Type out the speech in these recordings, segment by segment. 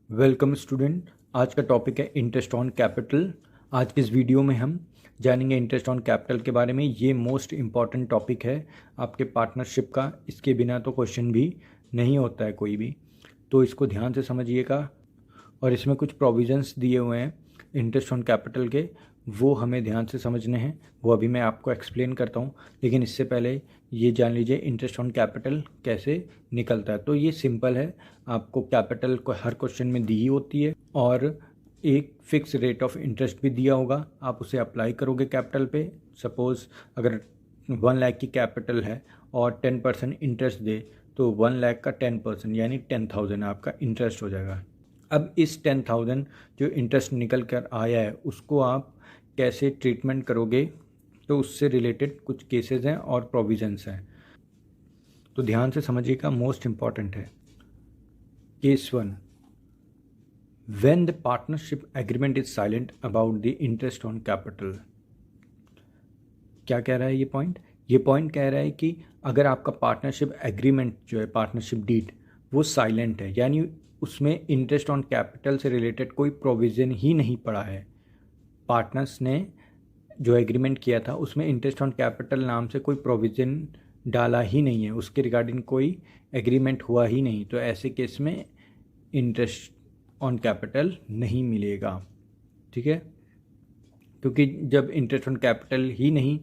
Welcome student. आज का topic है इंटरेस्ट ऑन कैपिटल। आज की इस वीडियो में हम जानेंगे इंटरेस्ट ऑन कैपिटल के बारे में। ये मोस्ट इम्पॉर्टेंट टॉपिक है आपके पार्टनरशिप का। इसके बिना तो क्वेश्चन भी नहीं होता है कोई भी, तो इसको ध्यान से समझिएगा। और इसमें कुछ प्रोविजंस दिए हुए हैं इंटरेस्ट ऑन कैपिटल के, वो हमें ध्यान से समझने हैं। वो अभी मैं आपको एक्सप्लेन करता हूँ, लेकिन इससे पहले ये जान लीजिए इंटरेस्ट ऑन कैपिटल कैसे निकलता है। तो ये सिंपल है, आपको कैपिटल को हर क्वेश्चन में दी ही होती है और एक फिक्स रेट ऑफ इंटरेस्ट भी दिया होगा, आप उसे अप्लाई करोगे कैपिटल पे। सपोज़ अगर 1 लाख की कैपिटल है और 10% इंटरेस्ट दे, तो 1 लाख का 10% यानी 10,000 आपका इंटरेस्ट हो जाएगा। अब इस 10,000 जो इंटरेस्ट निकल कर आया है उसको आप कैसे ट्रीटमेंट करोगे, तो उससे रिलेटेड कुछ केसेस हैं और प्रोविजंस हैं, तो ध्यान से समझिएगा, मोस्ट इम्पॉर्टेंट है। Case 1, when the partnership agreement is silent about the interest on capital. क्या कह रहा है ये पॉइंट? ये पॉइंट कह रहा है कि अगर आपका पार्टनरशिप एग्रीमेंट जो है, पार्टनरशिप डीड, वो साइलेंट है, यानी उसमें इंटरेस्ट ऑन कैपिटल से रिलेटेड कोई प्रोविज़न ही नहीं पड़ा है। पार्टनर्स ने जो एग्रीमेंट किया था उसमें इंटरेस्ट ऑन कैपिटल नाम से कोई प्रोविज़न डाला ही नहीं है, उसके रिगार्डिंग कोई एग्रीमेंट हुआ ही नहीं, तो ऐसे केस में इंटरेस्ट ऑन कैपिटल नहीं मिलेगा। ठीक है, क्योंकि जब इंटरेस्ट ऑन कैपिटल ही नहीं,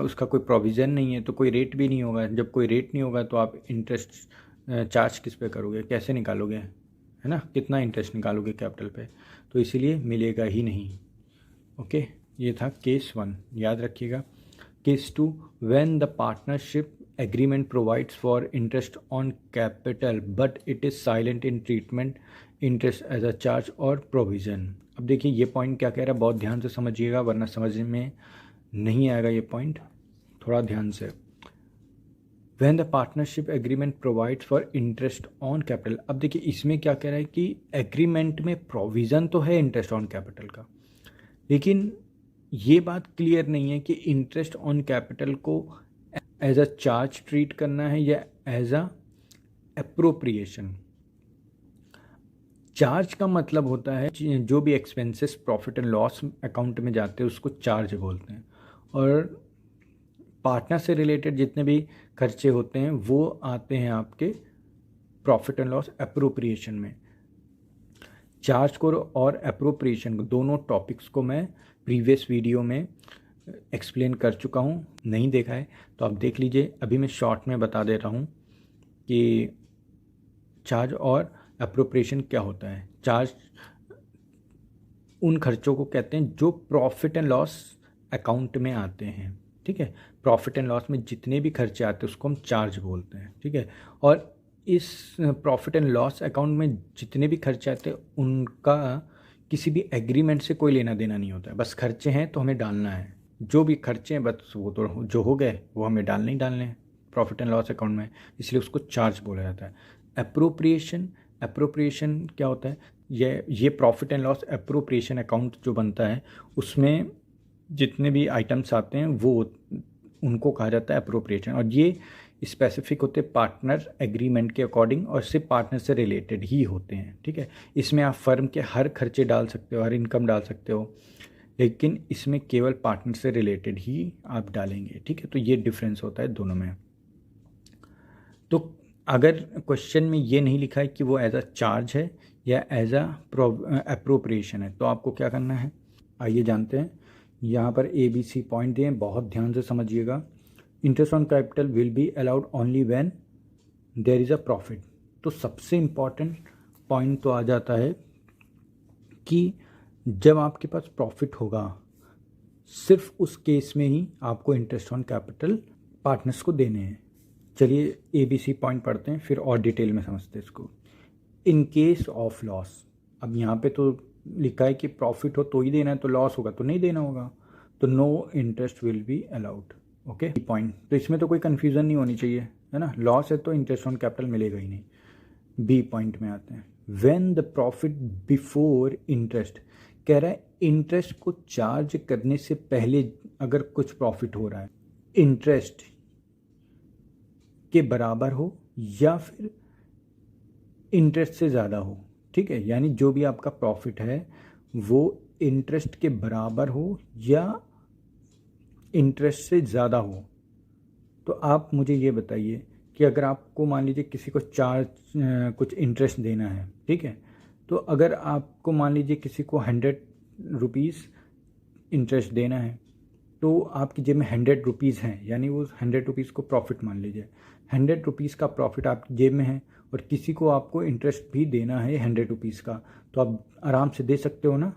उसका कोई प्रोविज़न नहीं है, तो कोई रेट भी नहीं होगा। जब कोई रेट नहीं होगा तो आप इंटरेस्ट चार्ज किस पे करोगे, कैसे निकालोगे, है ना, कितना इंटरेस्ट निकालोगे कैपिटल पे, तो इसीलिए मिलेगा ही नहीं। ओके, ये था केस 1, याद रखिएगा। Case 2, when the partnership agreement provides for interest on capital but it is silent in treatment interest as a charge or provision. अब देखिए ये पॉइंट क्या कह रहा है, बहुत ध्यान से समझिएगा वरना समझ में नहीं आएगा ये पॉइंट, थोड़ा ध्यान से। When the partnership agreement provides for interest on capital, अब देखिए इसमें क्या कह रहा है कि एग्रीमेंट में प्रोविज़न तो है इंटरेस्ट ऑन कैपिटल का, लेकिन ये बात क्लियर नहीं है कि इंटरेस्ट ऑन कैपिटल को एज अ चार्ज ट्रीट करना है या एज अ एप्रोप्रिएशन। चार्ज का मतलब होता है जो भी expenses profit and loss account में जाते हैं उसको चार्ज बोलते हैं, और पार्टनर से रिलेटेड जितने भी खर्चे होते हैं वो आते हैं आपके प्रॉफिट एंड लॉस एप्रोप्रिएशन में। चार्ज को और एप्रोप्रिएशन को, दोनों टॉपिक्स को मैं प्रीवियस वीडियो में एक्सप्लेन कर चुका हूँ, नहीं देखा है तो आप देख लीजिए। अभी मैं शॉर्ट में बता दे रहा हूँ कि चार्ज और एप्रोप्रिएशन क्या होता है। चार्ज उन खर्चों को कहते हैं जो प्रॉफिट एंड लॉस अकाउंट में आते हैं, ठीक है। प्रॉफिट एंड लॉस में जितने भी खर्चे आते हैं उसको हम चार्ज बोलते हैं, ठीक है। और इस प्रॉफिट एंड लॉस अकाउंट में जितने भी खर्चे आते हैं उनका किसी भी एग्रीमेंट से कोई लेना देना नहीं होता है, बस खर्चे हैं तो हमें डालना है। जो भी खर्चे हैं बस वो तो जो हो गए वो हमें डालने ही डालने हैं प्रॉफिट एंड लॉस अकाउंट में, इसलिए उसको चार्ज बोला जाता है। एप्रोप्रिएशन, एप्रोप्रिएशन क्या होता है, ये profit and loss appropriation account जो बनता है उसमें जितने भी आइटम्स आते हैं वो उनको कहा जाता है एप्रोप्रिएशन, और ये स्पेसिफिक होते हैं पार्टनर एग्रीमेंट के अकॉर्डिंग और सिर्फ पार्टनर से रिलेटेड ही होते हैं, ठीक है। इसमें आप फर्म के हर खर्चे डाल सकते हो, हर इनकम डाल सकते हो, लेकिन इसमें केवल पार्टनर से रिलेटेड ही आप डालेंगे, ठीक है। तो ये डिफरेंस होता है दोनों में। तो अगर क्वेश्चन में ये नहीं लिखा है कि वो एज अ चार्ज है या एज अ एप्रोप्रिएशन है, तो आपको क्या करना है, आइए जानते हैं। यहाँ पर ABC पॉइंट दिए, बहुत ध्यान से समझिएगा। Interest on capital will be allowed only when there is a profit. तो सबसे इम्पॉर्टेंट पॉइंट तो आ जाता है कि जब आपके पास प्रॉफिट होगा, सिर्फ उस केस में ही आपको इंटरेस्ट ऑन कैपिटल पार्टनर्स को देने हैं। चलिए ABC पॉइंट पढ़ते हैं, फिर और डिटेल में समझते हैं इसको। इन केस ऑफ लॉस, अब यहाँ पे तो लिखा है कि प्रॉफिट हो तो ही देना है, तो लॉस होगा तो नहीं देना होगा, तो no interest will be allowed. Okay point, तो इसमें तो कोई कन्फ्यूज़न नहीं होनी चाहिए, है ना। लॉस है तो इंटरेस्ट ऑन कैपिटल मिलेगा ही नहीं। B पॉइंट में आते हैं, when the profit before interest, कह रहा है इंटरेस्ट को चार्ज करने से पहले अगर कुछ प्रॉफिट हो रहा है, इंटरेस्ट के बराबर हो या फिर इंटरेस्ट से ज़्यादा हो, ठीक है, यानी जो भी आपका प्रॉफिट है वो इंटरेस्ट के बराबर हो या इंटरेस्ट से ज़्यादा हो। तो आप मुझे ये बताइए कि अगर आपको मान लीजिए किसी को चार्ज कुछ इंटरेस्ट देना है, ठीक है, तो अगर आपको मान लीजिए किसी को 100 रुपीज़ इंटरेस्ट देना है, तो आपकी जेब में 100 रुपीज़ हैं, यानी वो 100 रुपीज़ को प्रॉफिट मान लीजिए। 100 रुपीज़ का प्रॉफिट आपकी जेब में है और किसी को आपको इंटरेस्ट भी देना है 100 रुपीज़ का, तो आप आराम से दे सकते हो ना।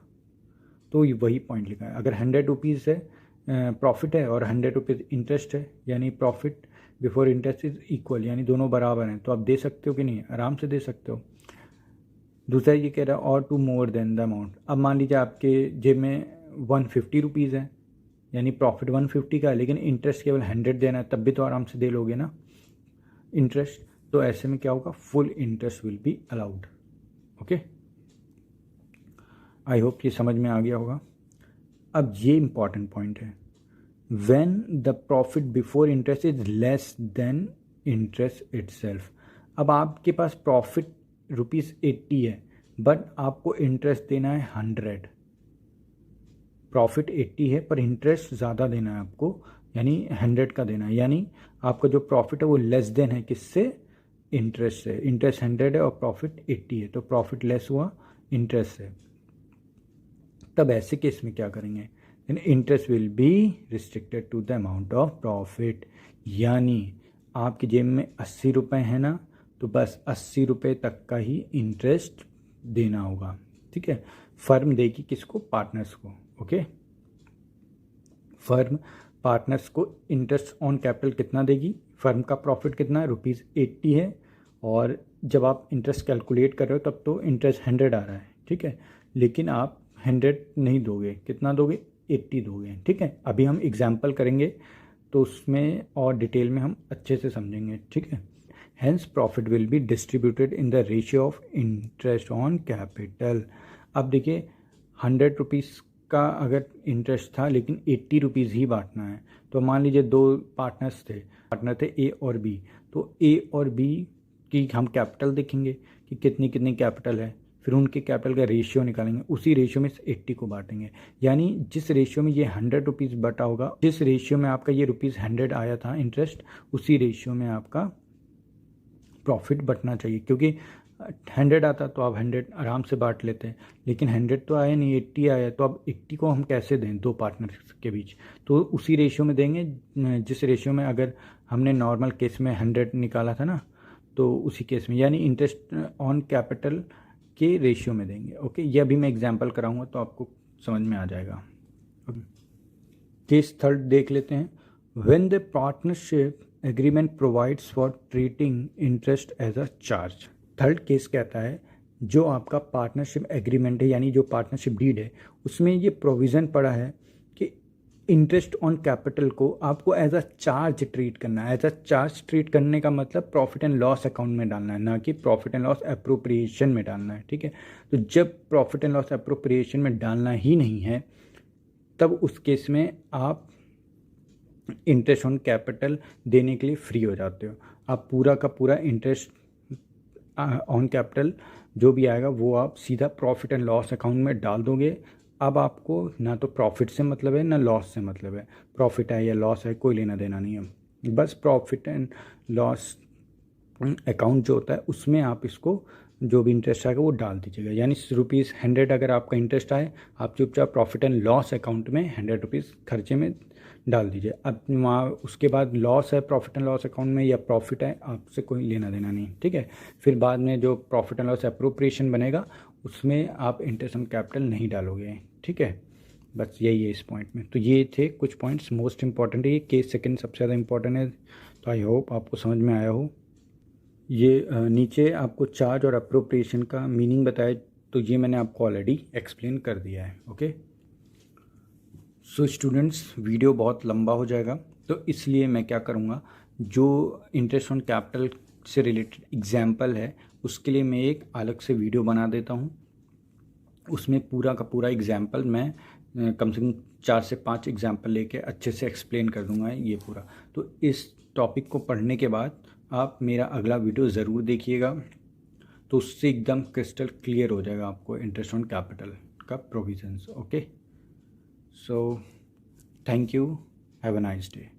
तो वही पॉइंट लिखा है, अगर 100 रुपीज़ है प्रॉफिट है और 100 रुपीज़ इंटरेस्ट है, यानी profit before interest is equal, यानी दोनों बराबर हैं, तो आप दे सकते हो कि नहीं, आराम से दे सकते हो। दूसरा ये कह रहा है or to more than the amount. अब मान लीजिए आपके जेब में 150 रुपीज़ है, यानी प्रॉफिट 150 का है, लेकिन इंटरेस्ट केवल 100 देना है, तब भी तो आराम से दे लोगे ना इंटरेस्ट। तो ऐसे में क्या होगा, full interest will be allowed. Okay, I hope ये समझ में आ गया होगा। अब ये इंपॉर्टेंट पॉइंट है, when the profit before interest is less than interest itself. अब आपके पास प्रॉफिट ₹80 है, बट आपको इंटरेस्ट देना है 100। प्रॉफिट 80 है पर इंटरेस्ट ज़्यादा देना है आपको, यानी 100 का देना है, यानी आपका जो प्रॉफिट है वो लेस देन है किससे, इंटरेस्ट से। इंटरेस्ट 100 है और प्रॉफिट 80 है, तो प्रॉफिट लेस हुआ इंटरेस्ट से। तब ऐसे केस में क्या करेंगे, यानी interest will be restricted to the amount of profit, यानी आपकी जेब में 80 रुपये है ना, तो बस 80 रुपये तक का ही इंटरेस्ट देना होगा। ठीक है, फर्म देगी किसको, पार्टनर्स को। ओके, फर्म पार्टनर्स को इंटरेस्ट ऑन कैपिटल कितना देगी, फर्म का प्रॉफिट कितना है, ₹80 है, और जब आप इंटरेस्ट कैलकुलेट कर रहे हो तब तो इंटरेस्ट 100 आ रहा है, ठीक है, लेकिन आप 100 नहीं दोगे, कितना दोगे, 80 दोगे। ठीक है, अभी हम एग्जाम्पल करेंगे तो उसमें और डिटेल में हम अच्छे से समझेंगे। ठीक है, hence profit will be distributed in the ratio of interest on capital. अब देखिए 100 रुपीज़ का अगर इंटरेस्ट था लेकिन 80 रुपीज़ ही बांटना है, तो मान लीजिए दो पार्टनर थे ए और बी, तो ए और बी की हम कैपिटल देखेंगे कि कितनी कितनी कैपिटल है, फिर उनके कैपिटल का रेशियो निकालेंगे, उसी रेशियो में 80 को बांटेंगे, यानी जिस रेशियो में ये 100 रुपीज़ बटा होगा, जिस रेशियो में आपका ये ₹100 आया था इंटरेस्ट, उसी रेशियो में आपका प्रॉफिट बटना चाहिए, क्योंकि 100 आता तो आप 100 आराम से बांट लेते हैं, लेकिन 100 तो आया नहीं, 80 आया, तो अब 80 को हम कैसे दें दो पार्टनर्स के बीच, तो उसी रेशियो में देंगे जिस रेशियो में अगर हमने नॉर्मल केस में 100 निकाला था ना, तो उसी केस में, यानी इंटरेस्ट ऑन कैपिटल के रेशियो में देंगे। ओके, ये अभी मैं एग्जांपल कराऊंगा तो आपको समझ में आ जाएगा। केस थर्ड देख लेते हैं, when the partnership agreement provides for treating interest as a charge. Third case कहता है जो आपका पार्टनरशिप एग्रीमेंट है, यानी जो पार्टनरशिप डीड है, उसमें ये प्रोविज़न पड़ा है कि इंटरेस्ट ऑन कैपिटल को आपको एज अ चार्ज ट्रीट करना है। एज अ चार्ज ट्रीट करने का मतलब प्रॉफिट एंड लॉस अकाउंट में डालना है, ना कि प्रॉफिट एंड लॉस अप्रोप्रिएशन में डालना है। ठीक है, तो जब प्रॉफिट एंड लॉस अप्रोप्रिएशन में डालना ही नहीं है, तब उस केस में आप इंटरेस्ट ऑन कैपिटल देने के लिए फ्री हो जाते हो। आप पूरा का पूरा इंटरेस्ट ऑन कैपिटल जो भी आएगा वो आप सीधा प्रॉफिट एंड लॉस अकाउंट में डाल दोगे। अब आपको ना तो प्रॉफिट से मतलब है ना लॉस से मतलब है, प्रॉफिट है या लॉस है कोई लेना देना नहीं है, बस प्रॉफिट एंड लॉस अकाउंट जो होता है उसमें आप इसको जो भी इंटरेस्ट आएगा वो डाल दीजिएगा। यानी ₹100 अगर आपका इंटरेस्ट आए, आप चुपचाप प्रॉफिट एंड लॉस अकाउंट में 100 रुपीज़ खर्चे में डाल दीजिए। अब वहाँ उसके बाद लॉस है प्रॉफिट एंड लॉस अकाउंट में या प्रॉफिट है, आपसे कोई लेना देना नहीं। ठीक है, फिर बाद में जो प्रॉफिट एंड लॉस अप्रोप्रिएशन बनेगा उसमें आप इंटरेस्ट ऑन कैपिटल नहीं डालोगे। ठीक है, बस यही है इस पॉइंट में। तो ये थे कुछ पॉइंट्स मोस्ट इंपॉर्टेंट है, ये केस सेकंड सबसे ज़्यादा इंपॉर्टेंट है, तो आई होप आपको समझ में आया हो। ये नीचे आपको चार्ज और अप्रोप्रिएशन का मीनिंग बताया, तो ये मैंने आपको ऑलरेडी एक्सप्लेन कर दिया है। ओके, सो स्टूडेंट्स वीडियो बहुत लंबा हो जाएगा, तो इसलिए मैं क्या करूँगा, जो इंटरेस्ट ऑन कैपिटल से रिलेटेड एग्जाम्पल है उसके लिए मैं एक अलग से वीडियो बना देता हूँ, उसमें पूरा का पूरा एग्जाम्पल मैं कम से कम 4 से 5 एग्जाम्पल लेके अच्छे से एक्सप्लेन कर दूंगा ये पूरा। तो इस टॉपिक को पढ़ने के बाद आप मेरा अगला वीडियो ज़रूर देखिएगा, तो उससे एकदम क्रिस्टल क्लियर हो जाएगा आपको इंटरेस्ट ऑन कैपिटल का provisions. Okay, so thank you, have a nice day.